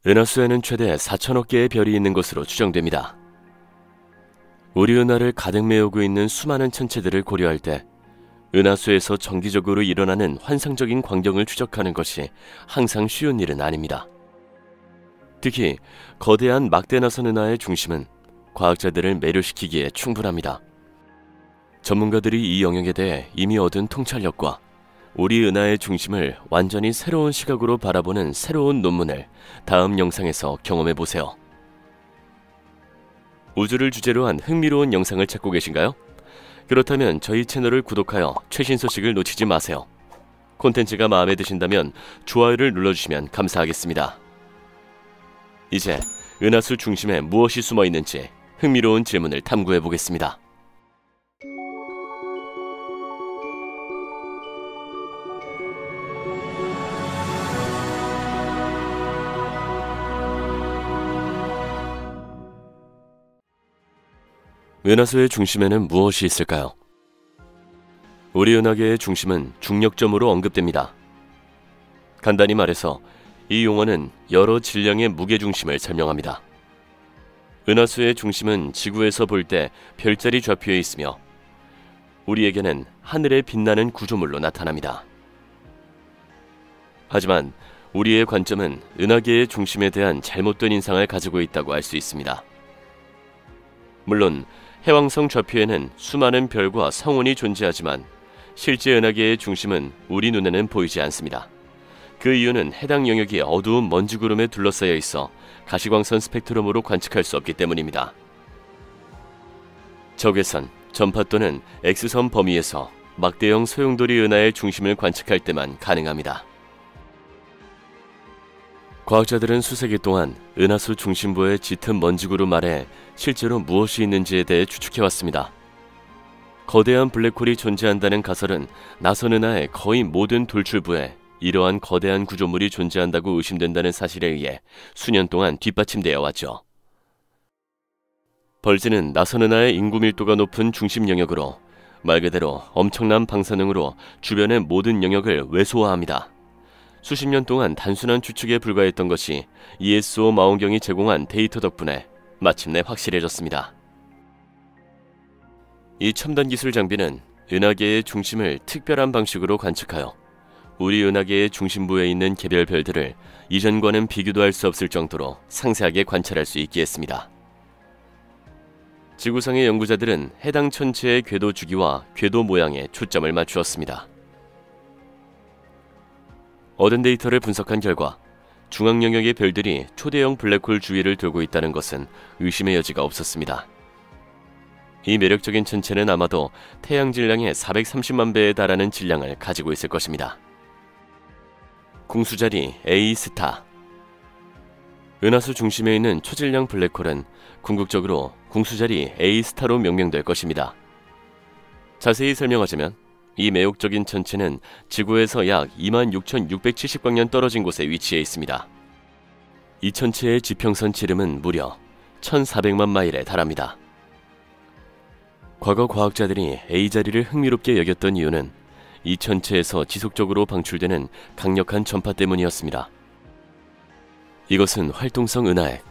은하수에는 최대 4천억 개의 별이 있는 것으로 추정됩니다. 우리 은하를 가득 메우고 있는 수많은 천체들을 고려할 때 은하수에서 정기적으로 일어나는 환상적인 광경을 추적하는 것이 항상 쉬운 일은 아닙니다. 특히 거대한 막대나선 은하의 중심은 과학자들을 매료시키기에 충분합니다. 전문가들이 이 영역에 대해 이미 얻은 통찰력과 우리 은하의 중심을 완전히 새로운 시각으로 바라보는 새로운 논문을 다음 영상에서 경험해보세요. 우주를 주제로 한 흥미로운 영상을 찾고 계신가요? 그렇다면 저희 채널을 구독하여 최신 소식을 놓치지 마세요. 콘텐츠가 마음에 드신다면 좋아요를 눌러주시면 감사하겠습니다. 이제 은하수 중심에 무엇이 숨어 있는지 흥미로운 질문을 탐구해 보겠습니다. 은하수의 중심에는 무엇이 있을까요? 우리 은하계의 중심은 중력점으로 언급됩니다. 간단히 말해서 이 용어는 여러 질량의 무게중심을 설명합니다. 은하수의 중심은 지구에서 볼 때 별자리 좌표에 있으며 우리에게는 하늘에 빛나는 구조물로 나타납니다. 하지만 우리의 관점은 은하계의 중심에 대한 잘못된 인상을 가지고 있다고 알 수 있습니다. 물론 해왕성 좌표에는 수많은 별과 성운이 존재하지만 실제 은하계의 중심은 우리 눈에는 보이지 않습니다. 그 이유는 해당 영역이 어두운 먼지구름에 둘러싸여 있어 가시광선 스펙트럼으로 관측할 수 없기 때문입니다. 적외선, 전파 또는 X선 범위에서 막대형 소용돌이 은하의 중심을 관측할 때만 가능합니다. 과학자들은 수세기 동안 은하수 중심부의 짙은 먼지구름 아래 실제로 무엇이 있는지에 대해 추측해왔습니다. 거대한 블랙홀이 존재한다는 가설은 나선 은하의 거의 모든 돌출부에 이러한 거대한 구조물이 존재한다고 의심된다는 사실에 의해 수년 동안 뒷받침되어 왔죠. 벌지는 나선 은하의 인구 밀도가 높은 중심 영역으로 말 그대로 엄청난 방사능으로 주변의 모든 영역을 왜소화합니다. 수십 년 동안 단순한 추측에 불과했던 것이 ESO 망원경이 제공한 데이터 덕분에 마침내 확실해졌습니다. 이 첨단 기술 장비는 은하계의 중심을 특별한 방식으로 관측하여 우리 은하계의 중심부에 있는 개별 별들을 이전과는 비교도 할 수 없을 정도로 상세하게 관찰할 수 있게 했습니다. 지구상의 연구자들은 해당 천체의 궤도 주기와 궤도 모양에 초점을 맞추었습니다. 얻은 데이터를 분석한 결과 중앙 영역의 별들이 초대형 블랙홀 주위를 돌고 있다는 것은 의심의 여지가 없었습니다. 이 매력적인 천체는 아마도 태양 질량의 430만 배에 달하는 질량을 가지고 있을 것입니다. 궁수자리 A스타. 은하수 중심에 있는 초질량 블랙홀은 궁극적으로 궁수자리 A스타로 명명될 것입니다. 자세히 설명하자면 이 매혹적인 천체는 지구에서 약 26,670광년 떨어진 곳에 위치해 있습니다. 이 천체의 지평선 지름은 무려 1,400만 마일에 달합니다. 과거 과학자들이 A자리를 흥미롭게 여겼던 이유는 이 천체에서 지속적으로 방출되는 강력한 전파 때문이었습니다. 이것은 활동성 은하핵,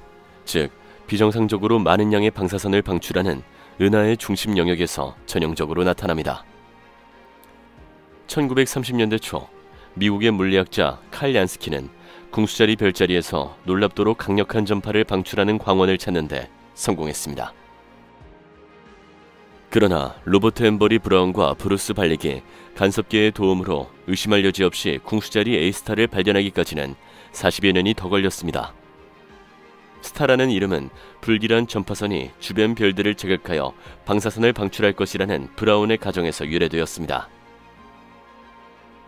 즉 비정상적으로 많은 양의 방사선을 방출하는 은하의 중심 영역에서 전형적으로 나타납니다. 1930년대 초 미국의 물리학자 칼 얀스키는 궁수자리 별자리에서 놀랍도록 강력한 전파를 방출하는 광원을 찾는 데 성공했습니다. 그러나 로버트 엠버리 브라운과 브루스 발릭이 간섭계의 도움으로 의심할 여지 없이 궁수자리 A스타를 발견하기까지는 40여 년이 더 걸렸습니다. 스타라는 이름은 불길한 전파선이 주변 별들을 자극하여 방사선을 방출할 것이라는 브라운의 가정에서 유래되었습니다.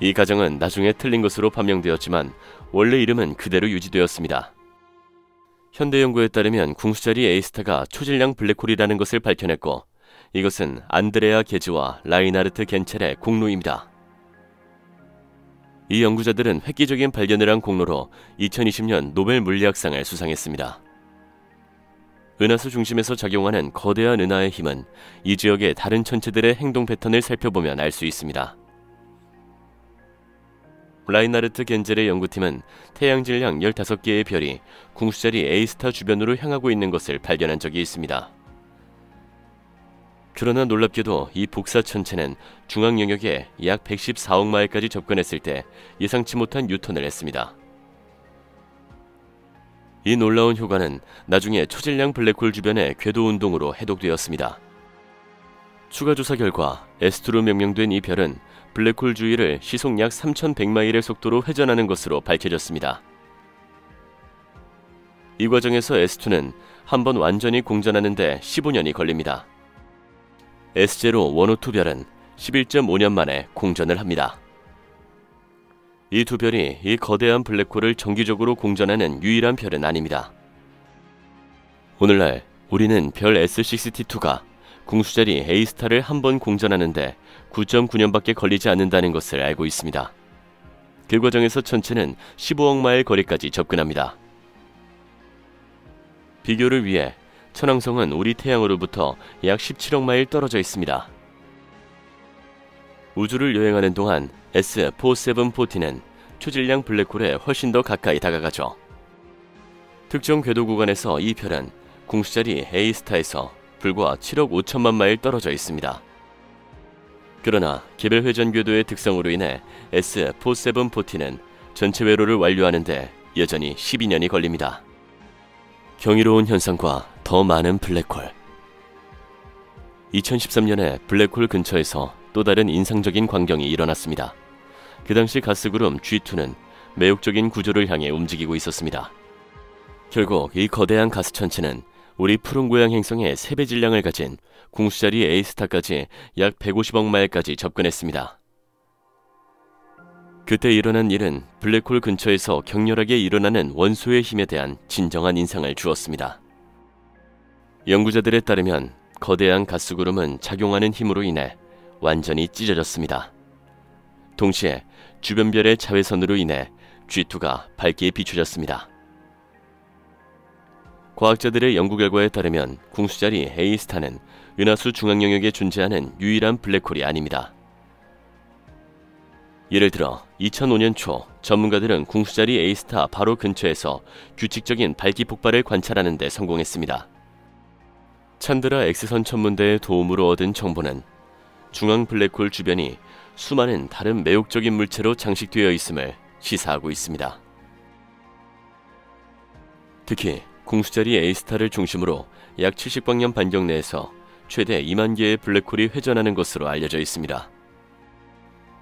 이 가정은 나중에 틀린 것으로 판명되었지만 원래 이름은 그대로 유지되었습니다. 현대 연구에 따르면 궁수자리 A스타가 초질량 블랙홀이라는 것을 밝혀냈고 이것은 안드레아 게즈와 라이나르트 겐첼의 공로입니다. 이 연구자들은 획기적인 발견을 한 공로로 2020년 노벨 물리학상을 수상했습니다. 은하수 중심에서 작용하는 거대한 은하의 힘은 이 지역의 다른 천체들의 행동 패턴을 살펴보면 알 수 있습니다. 라이나르트 겐젤의 연구팀은 태양 질량 15개의 별이 궁수자리 A스타 주변으로 향하고 있는 것을 발견한 적이 있습니다. 그러나 놀랍게도 이 복사천체는 중앙 영역에 약 114억 마일까지 접근했을 때 예상치 못한 유턴을 했습니다. 이 놀라운 효과는 나중에 초질량 블랙홀 주변의 궤도 운동으로 해독되었습니다. 추가 조사 결과 S2로 명명된 이 별은 블랙홀 주위를 시속 약 3100마일의 속도로 회전하는 것으로 밝혀졌습니다. 이 과정에서 S2는 한번 완전히 공전하는 데 15년이 걸립니다. S0-152 별은 11.5년 만에 공전을 합니다. 이 두 별이 이 거대한 블랙홀을 정기적으로 공전하는 유일한 별은 아닙니다. 오늘날 우리는 별 S62가 궁수자리 A스타를 한 번 공전하는데 9.9년밖에 걸리지 않는다는 것을 알고 있습니다. 그 과정에서 천체는 15억 마일 거리까지 접근합니다. 비교를 위해 천왕성은 우리 태양으로부터 약 17억 마일 떨어져 있습니다. 우주를 여행하는 동안 S4740는 초질량 블랙홀에 훨씬 더 가까이 다가가죠. 특정 궤도 구간에서 이 별은 궁수자리 A스타에서 불과 7억 5천만 마일 떨어져 있습니다. 그러나 개별 회전 궤도의 특성으로 인해 S4740는 전체 회로를 완료하는 데 여전히 12년이 걸립니다. 경이로운 현상과 더 많은 블랙홀. 2013년에 블랙홀 근처에서 또 다른 인상적인 광경이 일어났습니다. 그 당시 가스구름 G2는 매혹적인 구조를 향해 움직이고 있었습니다. 결국 이 거대한 가스천체는 우리 푸른 고양 행성의 3배 질량을 가진 궁수자리 A스타까지 약 150억 마일까지 접근했습니다. 그때 일어난 일은 블랙홀 근처에서 격렬하게 일어나는 원소의 힘에 대한 진정한 인상을 주었습니다. 연구자들에 따르면 거대한 가스구름은 작용하는 힘으로 인해 완전히 찢어졌습니다. 동시에 주변 별의 자외선으로 인해 G2가 밝게 비춰졌습니다. 과학자들의 연구 결과에 따르면 궁수자리 A스타는 은하수 중앙 영역에 존재하는 유일한 블랙홀이 아닙니다. 예를 들어 2005년 초 전문가들은 궁수자리 A스타 바로 근처에서 규칙적인 밝기 폭발을 관찰하는 데 성공했습니다. 찬드라 X선 천문대의 도움으로 얻은 정보는 중앙 블랙홀 주변이 수많은 다른 매혹적인 물체로 장식되어 있음을 시사하고 있습니다. 특히 궁수자리 A스타를 중심으로 약 70광년 반경 내에서 최대 2만 개의 블랙홀이 회전하는 것으로 알려져 있습니다.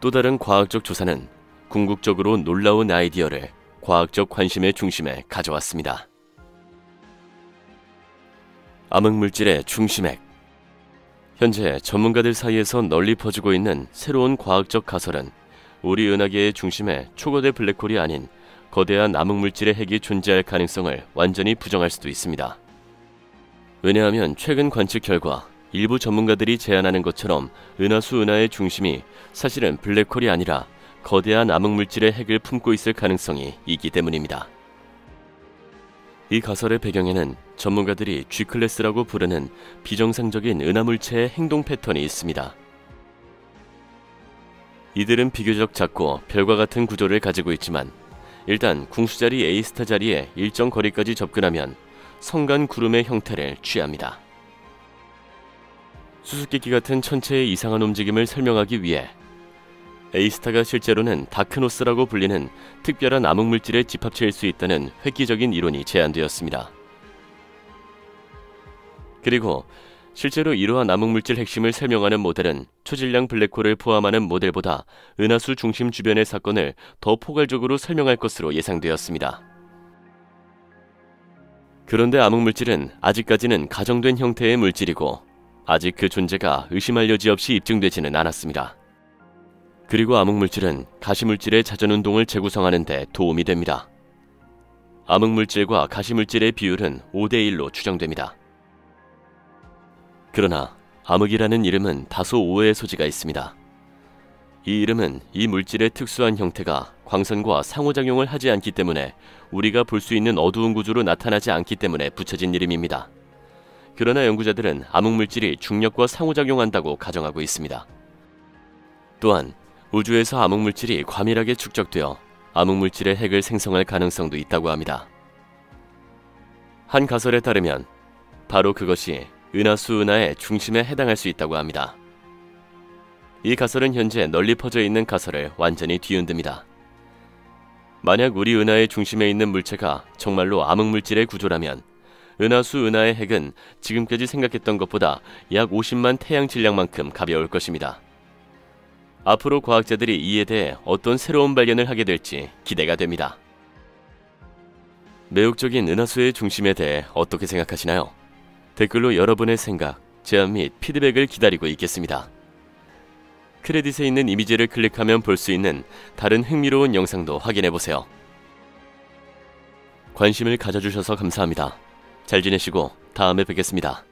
또 다른 과학적 조사는 궁극적으로 놀라운 아이디어를 과학적 관심의 중심에 가져왔습니다. 암흑물질의 중심핵. 현재 전문가들 사이에서 널리 퍼지고 있는 새로운 과학적 가설은 우리 은하계의 중심에 초거대 블랙홀이 아닌 거대한 암흑물질의 핵이 존재할 가능성을 완전히 부정할 수도 있습니다. 왜냐하면 최근 관측 결과 일부 전문가들이 제안하는 것처럼 은하수 은하의 중심이 사실은 블랙홀이 아니라 거대한 암흑물질의 핵을 품고 있을 가능성이 있기 때문입니다. 이 가설의 배경에는 전문가들이 G클래스라고 부르는 비정상적인 은하물체의 행동 패턴이 있습니다. 이들은 비교적 작고 별과 같은 구조를 가지고 있지만 일단 궁수자리 A스타 자리에 일정 거리까지 접근하면 성간 구름의 형태를 취합니다. 수수께끼 같은 천체의 이상한 움직임을 설명하기 위해 A스타가 실제로는 다크노스라고 불리는 특별한 암흑물질의 집합체일 수 있다는 획기적인 이론이 제안되었습니다. 그리고 실제로 이러한 암흑물질 핵심을 설명하는 모델은 초질량 블랙홀을 포함하는 모델보다 은하수 중심 주변의 사건을 더 포괄적으로 설명할 것으로 예상되었습니다. 그런데 암흑물질은 아직까지는 가정된 형태의 물질이고 아직 그 존재가 의심할 여지 없이 입증되지는 않았습니다. 그리고 암흑물질은 가시물질의 자전운동을 재구성하는 데 도움이 됩니다. 암흑물질과 가시물질의 비율은 5대1로 추정됩니다. 그러나 암흑이라는 이름은 다소 오해의 소지가 있습니다. 이 이름은 이 물질의 특수한 형태가 광선과 상호작용을 하지 않기 때문에 우리가 볼 수 있는 어두운 구조로 나타나지 않기 때문에 붙여진 이름입니다. 그러나 연구자들은 암흑물질이 중력과 상호작용한다고 가정하고 있습니다. 또한 우주에서 암흑물질이 과밀하게 축적되어 암흑물질의 핵을 생성할 가능성도 있다고 합니다. 한 가설에 따르면 바로 그것이 은하수 은하의 중심에 해당할 수 있다고 합니다. 이 가설은 현재 널리 퍼져 있는 가설을 완전히 뒤흔듭니다. 만약 우리 은하의 중심에 있는 물체가 정말로 암흑물질의 구조라면 은하수 은하의 핵은 지금까지 생각했던 것보다 약 50만 태양 질량만큼 가벼울 것입니다. 앞으로 과학자들이 이에 대해 어떤 새로운 발견을 하게 될지 기대가 됩니다. 매혹적인 은하수의 중심에 대해 어떻게 생각하시나요? 댓글로 여러분의 생각, 제안 및 피드백을 기다리고 있겠습니다. 크레딧에 있는 이미지를 클릭하면 볼 수 있는 다른 흥미로운 영상도 확인해보세요. 관심을 가져주셔서 감사합니다. 잘 지내시고 다음에 뵙겠습니다.